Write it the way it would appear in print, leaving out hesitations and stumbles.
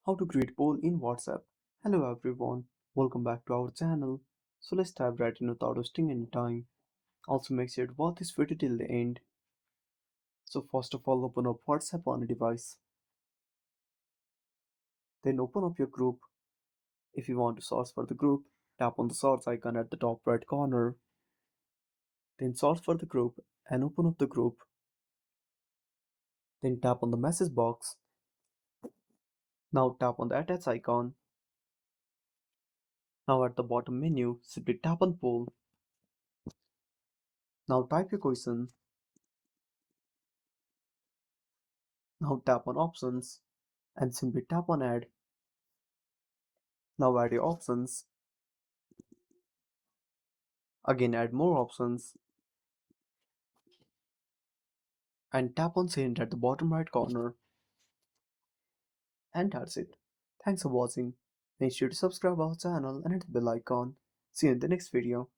How to create poll in WhatsApp. Hello everyone, welcome back to our channel. So let's dive right in without wasting any time. Also make sure to watch this video till the end. So first of all, open up WhatsApp on a device. Then open up your group. If you want to search for the group, tap on the search icon at the top right corner. Then search for the group and open up the group. Then tap on the message box. Now tap on the attach icon. Now at the bottom menu, simply tap on poll. Now type your question. Now tap on options and simply tap on add. Now add your options. Again add more options and tap on send at the bottom right corner. And that's it. Thanks for watching. Make sure to subscribe our channel and hit the bell icon. See you in the next video.